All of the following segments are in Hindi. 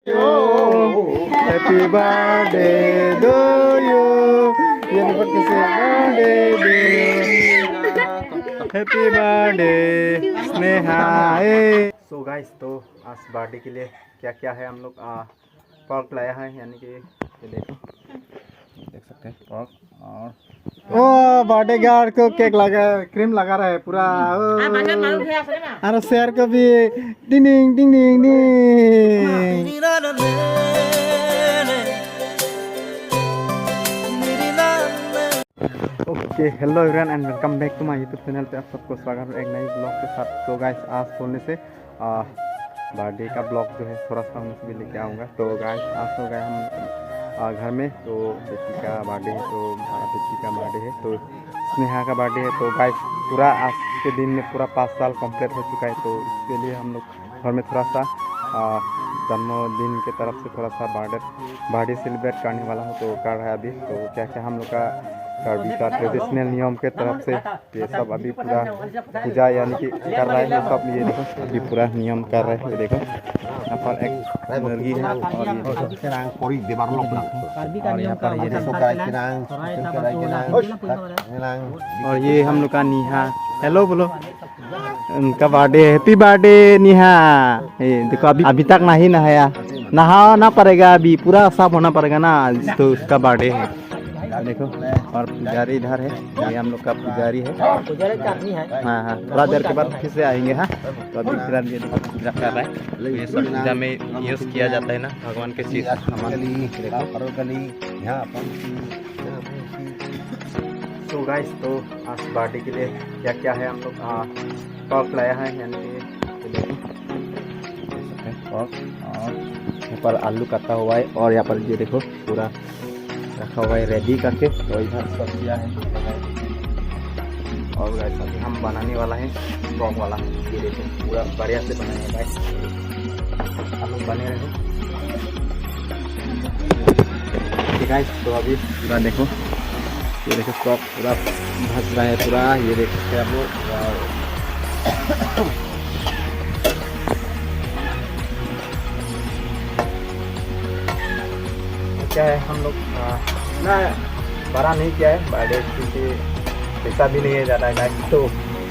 हैप्पी बर्थडे टू यू ये birthday happy birthday Sneha. So guys, तो आज बर्थडे के लिए क्या क्या है हम लोग पर्क लाया है, यानी कि ये देखो, देख सकते हैं पर्क। और ओ बर्थडे गर्ल को केक लगा, क्रीम लगा रहा है पूरा। और शेयर को भी डिंग डिंग डिंग डिंग डिंग। Okay, hello everyone and welcome back to my YouTube channel पे आप सबको स्वागत है एक नई ब्लॉग के साथ। तो गाइस, आज सोने से बर्थडे का ब्लॉग जो है थोड़ा सा उनसे भी लेके आऊँगा। तो गाइस, आज हो गए हम घर में, तो बेटी का बर्थडे है, तो बेटी का बर्थडे है, तो स्नेहा का बर्थडे है। तो गाइस, पूरा आज के दिन में पूरा 5 साल कंप्लीट हो चुका है। तो इसके लिए हम लोग घर में थोड़ा सा जन्मदिन के तरफ से थोड़ा सा बर्थडे सेलिब्रेट करने वाला हूँ, तो कर रहा है अभी। तो क्या क्या हम लोग का ट्रेडिशनल नियम के तरफ से ये सब अभी पूरा पूजा यानी कि कर रहा है सब। ये देखो अभी पूरा नियम कर रहे हैं। ये देखो यहाँ पर एक मुर्गी है और ये हम लोग का नीहा। हेलो बोलो, उनका बर्थडे, हैप्पी बर्थडे नीहा। ये देखो अभी तक नहीं नहाया, नहाना पड़ेगा, अभी पूरा साफ होना पड़ेगा ना, तो उसका बर्थडे है। देखो, और पुजारी इधर है, ये हम लोग का पुजारी है। हाँ हाँ, थोड़ा देर के बाद फिर से आएंगे। हाँ, तो अभी फिलहाल ये पूजा कर रहा है। ये सब पूजा में यूज किया जाता है ना भगवान के चीज। तो गाइस, तो आज बर्थडे के लिए क्या क्या है हम लोग पर्क लाया है, यानी कि पर्क, और यहाँ पर आलू कटा हुआ है, और यहाँ पर ये देखो पूरा रखा हुआ है रेडी करके। तो इधर सब्जियाँ है, और गाइस अभी हम बनाने वाला है फ्रॉक वाला। ये देखो पूरा बढ़िया से बनाएंगे गाइस, हम लोग बने रहे गाइस। तो अभी पूरा देखो, ये देखो फ्रॉक पूरा भज रहा है पूरा। ये देख सकते हैं आप लोग, क्या है हम लोग ना बड़ा नहीं किया है बर्थडे, क्योंकि पैसा भी नहीं है ज़्यादा गाइस। तो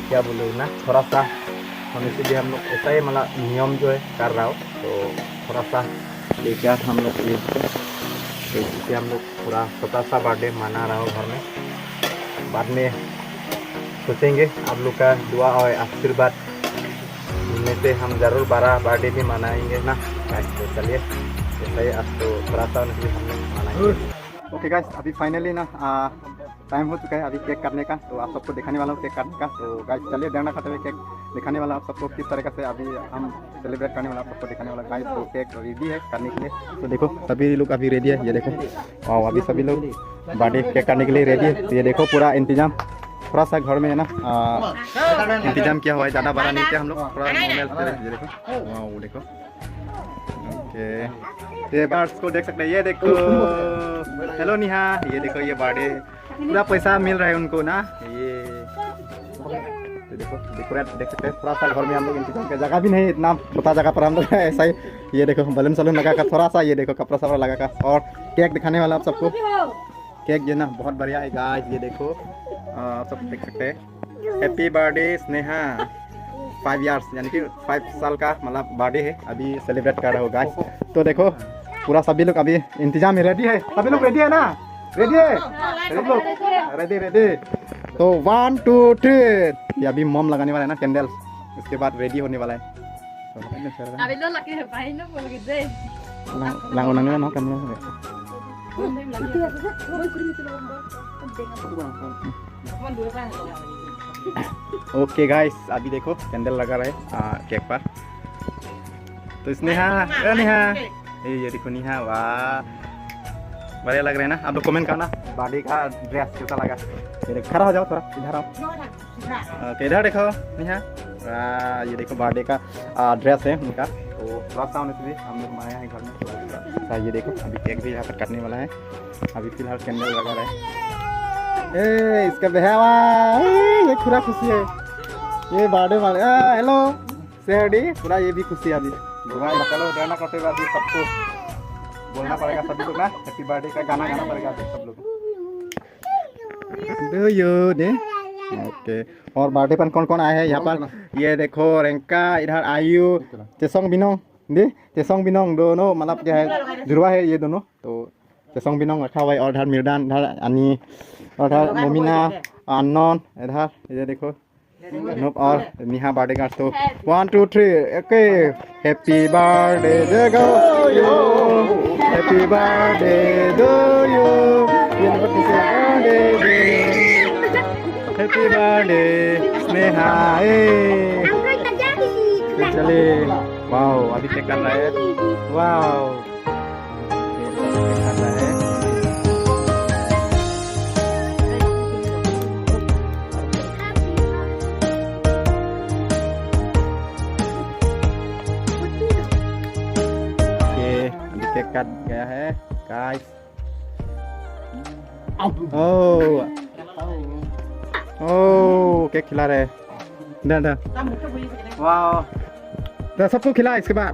क्या बोलूँ ना, थोड़ा सा होने से भी हम लोग ऐसा ही मतलब नियम जो है कर रहा हो, तो थोड़ा सा लेके हम लोग ये, तो इससे हम लोग पूरा छोटा सा बर्थडे मना रहा हो घर में। बाद में सोचेंगे आप लोग का दुआ और आशीर्वाद मिलने से हम ज़रूर बड़ा बर्थडे भी मनाएंगे ना गाइस। तो चलिए, ऐसा ही आज तो थोड़ा सा हम लोग मनाएंगे। ओके गाइस, अभी फाइनली ना टाइम हो चुका है अभी केक काटने का। तो आप सबको दिखाने वाला हूँ केक काटने का। तो गाइस चलिए, देना खाते हुए केक दिखाने वाला आप सबको किस तरीके से अभी हम सेलिब्रेट करने वाला आप सबको दिखाने वाला गाइस। तो केक रेडी है करने के लिए। तो देखो सभी लोग अभी रेडी है, ये देखो, और अभी सभी लोग बर्थडे केक काटने के लिए रेडी है। तो ये देखो पूरा इंतजाम थोड़ा सा घर में है ना इंतजाम किया हुआ है, ज़्यादा बड़ा नहीं किया हम लोग, थोड़ा नॉर्मल। ये देखो, वाह देखो, ओके, ये बर्ड्स को देख सकते हैं। ये देखो, हेलो निहा, ये देखो ये बर्थडे पूरा पैसा मिल रहा है उनको ना। ये देखो डेकोरेट देख सकते हैं, थोड़ा सा घर में हम लोग इंतजाम किया, जगह भी नहीं इतना छोटा जगह पर हम लोग ऐसा ही। ये देखो बलून सलून लगा कर थोड़ा सा, ये देखो कपड़ा सपड़ा लगा कर, और केक दिखाने वाला आप सबको। केक ये ना बहुत बढ़िया है गाइस, ये देखो सब देख सकते हैं। हैप्पी बर्थडे स्नेहा, 5 इयर्स यानी कि 5 साल का मतलब बर्थडे है, अभी सेलिब्रेट कर रहे हो गाइस। तो देखो पूरा सभी लोग अभी इंतजाम में रेडी है, सभी लोग रेडी है ना, रेडी है सब लोग, रेडी। तो 1 2 3, ये अभी मोम लगाने वाला है ना कैंडल, उसके बाद रेडी होने वाला है। ओके गाइस, अभी देखो कैंडल लगा रहे केक पर। तो स्नेहा, ये देखो निहा, वाह बढ़िया लग रहे हैं ना। आप लोग कमेंट करना बर्थडे का ड्रेस कैसा लगा। खड़ा हो जाओ थोड़ा, इधर आओ, ओके इधर देखो निहा, ये देखो बर्थडे का ड्रेस है उनका। तो थोड़ा सा होने से भी हम लोग बनाया है घर में। ये देखो अभी केक भी यहाँ पर काटने वाला है, अभी फिलहाल कैंडल लगा रहा है। इसका बहवा, ये पूरा खुशी है, ये बर्थडे वाले। हेलो सेहडी, पूरा ये भी खुशी है अभी। भाई चलो गाना करते हुए अभी सबको बोलना पड़ेगा सभी लोग ना हैप्पी बर्थडे का गाना गाना पड़ेगा अभी सब लोग डू यू दे ओके। और बर्थडे पर कौन कौन आए हैं यहाँ पर ये देखो रिंका इधर आयु चेसोंग बिनोंग दे चेसोंग बिनोंग दोनों मतलब क्या है जुड़वा है ये दोनों तो चेसोंग बिनोंग रखा हुआ है और इधर मिर्डान इधर अनी और इधर मोमिना अनन इधर ये देखो नोप और निहा बर्थडे का तो 1 2 3 okay happy birthday to you happy birthday to you happy birthday Sneha चले वाओ अभी चेक कर रहा है वाओ कर रहा है केक कट गया है गाइस ओह केक खिला रहे वाह तो सबको खिला इसके बाद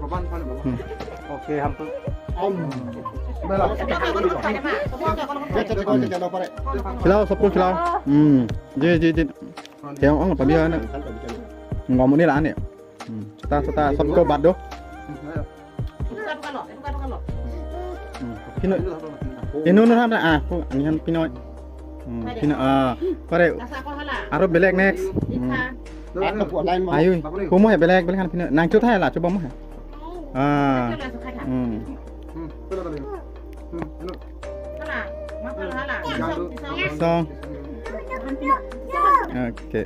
ओके हम तो खिलाओ सबको खिलाओ जी जी जी theo ông bây giờ ngồi một đi là này ta सबको बांट दो Pinoy. Ini nuna hamna ini han Pinoy. Pinoy pare. Aro belek next. Ayo, kumo ya belek kan Pinoy. Nang chut hai lah coba mah. Song. Oke.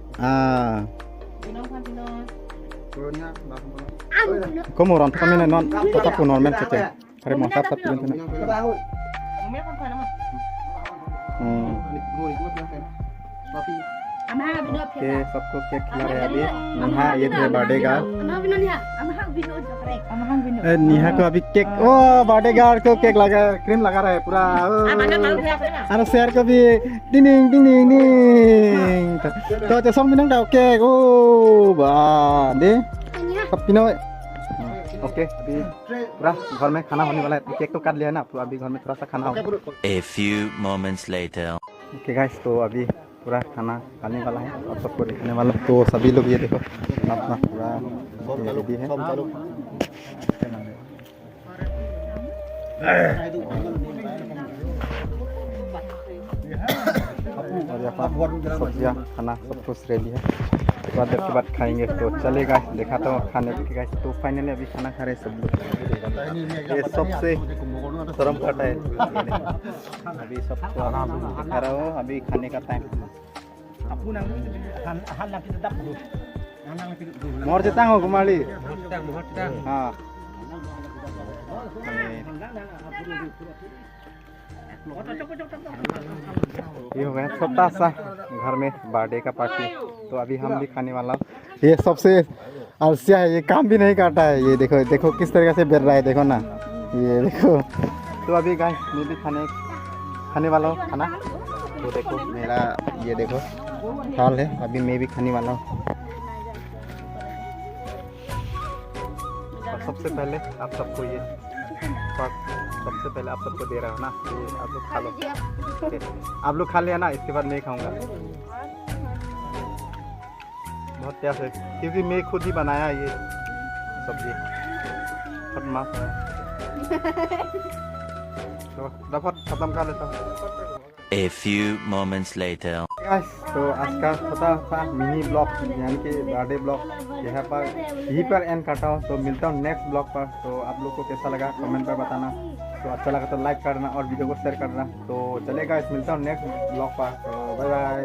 Kamu orang kami non tetap normal saja. Hari mau sab sab turun sana. Okay सबको केक खिला रहे अभी नेहा ये थे बर्थडे गर्ल नेहा को अभी केक ओ बर्थडे गर्ल को केक लगा क्रीम लगा रहा है पूरा अरे शेयर को भी टिंग टिंग टिंग तोจะส่งพี่น้องดาวเค้กโอ้บ้าดิसब पिनो ओके अभी पूरा घर में खाना होने वाला है केक तो काट लिया ना पूरा अभी घर में थोड़ा सा खाना होगा A few moments later okay guys तो अभी पूरा खाना खाने वाला है और सबको दिखाने वाला तो सभी लोग ये देखो अपना पूरा रेडी है और यहाँ पर सब्जियाँ खाना सब कुछ रेडी है बाद के बाद खाएंगे तो चलेगा देखा तो खाने के गाइस तो फाइनली अभी खाना खा रहे सब लोग ये सबसे शर्म काटा है अभी सबको दिखा रहा हूँ अभी खाने का टाइम मोर जेतांग हो कुमारी हाँ ये हो गया छोटा सा घर में बर्थडे का पार्टी तो अभी हम भी खाने वाला ये सबसे आलसिया है ये काम भी नहीं करता है ये देखो देखो किस तरीके से बैठ रहा है देखो ना ये देखो तो अभी गाइस मैं भी खाने वाला हूँ खाना तो देखो मेरा ये देखो थाल है अभी मैं भी खाने वाला हूँ सबसे पहले आप सबको ये सबसे पहले आप सबको दे रहा हूँ ना ये आप लोग खा लो आप लोग खा लिया ना इसके बाद मैं खाऊंगा बहुत प्यार से क्योंकि मैं खुद ही बनाया ये सब्जी मस्त है तो दफा खत्म कर लेता हूँ A few moments later तो आज का छोटा सा मिनी ब्लॉग यानी कि बर्थडे ब्लॉग यहाँ पर यहीं पर एंड करता हूँ तो मिलता हूँ नेक्स्ट ब्लॉग पर तो आप लोग को कैसा लगा कमेंट पर बताना तो अच्छा लगा तो लाइक करना और वीडियो को शेयर करना तो चलेगा मिलता हूँ नेक्स्ट ब्लॉग पर तो बाय बाय